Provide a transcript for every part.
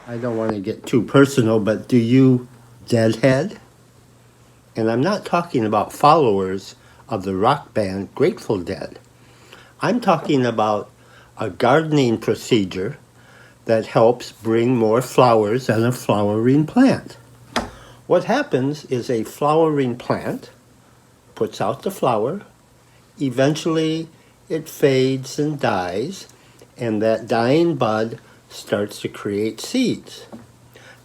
I don't want to get too personal, but do you deadhead? And I'm not talking about followers of the rock band Grateful Dead. I'm talking about a gardening procedure that helps bring more flowers on a flowering plant. What happens is a flowering plant puts out the flower, eventually it fades and dies, and that dying bud starts to create seeds.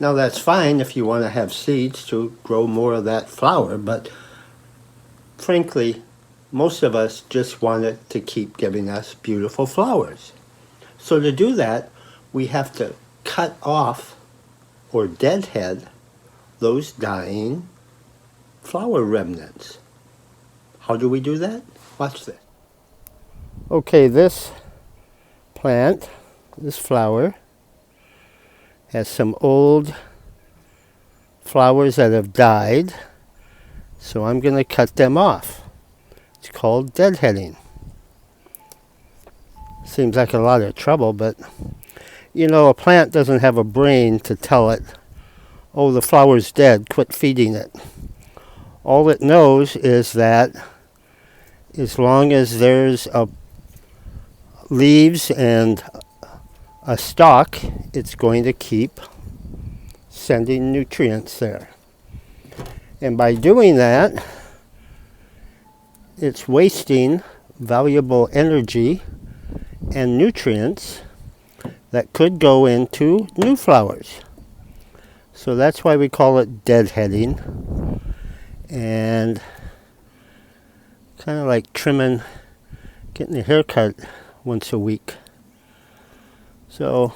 Now that's fine if you want to have seeds to grow more of that flower, but frankly, most of us just want it to keep giving us beautiful flowers. So to do that, we have to cut off or deadhead those dying flower remnants. How do we do that? Watch this. Okay, this plant, this flower, has some old flowers that have died, so I'm going to cut them off. It's called deadheading. Seems like a lot of trouble, but you know, a plant doesn't have a brain to tell it, oh, the flower's dead, quit feeding it. All it knows is that as long as there's leaves and a stalk, it's going to keep sending nutrients there. And by doing that, it's wasting valuable energy and nutrients that could go into new flowers. So that's why we call it deadheading. And kind of like trimming, getting a haircut once a week. So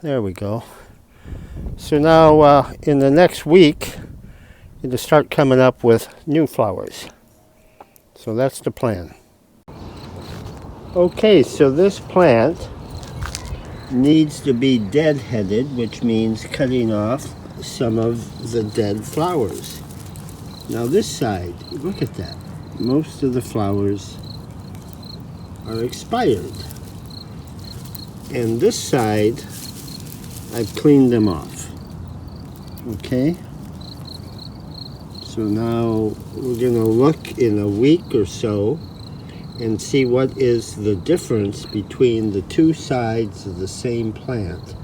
there we go. So now in the next week, it'll start coming up with new flowers. So that's the plan. Okay, so this plant needs to be deadheaded, which means cutting off some of the dead flowers. Now this side, look at that. Most of the flowers are expired. And this side, I've cleaned them off. Okay? So now we're going to look in a week or so and see what is the difference between the two sides of the same plant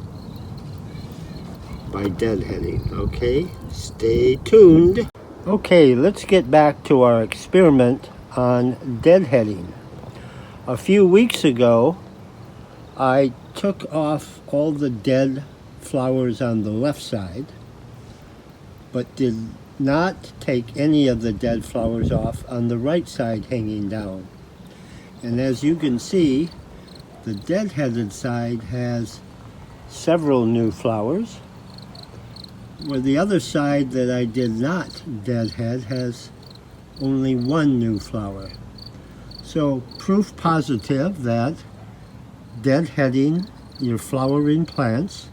by deadheading. Okay? Stay tuned. Okay, let's get back to our experiment on deadheading. A few weeks ago, I took off all the dead flowers on the left side, but did not take any of the dead flowers off on the right side hanging down. And as you can see, the deadheaded side has several new flowers, where the other side that I did not deadhead has only one new flower. So proof positive that deadheading your flowering plants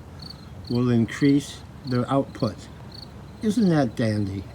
will increase their output. Isn't that dandy?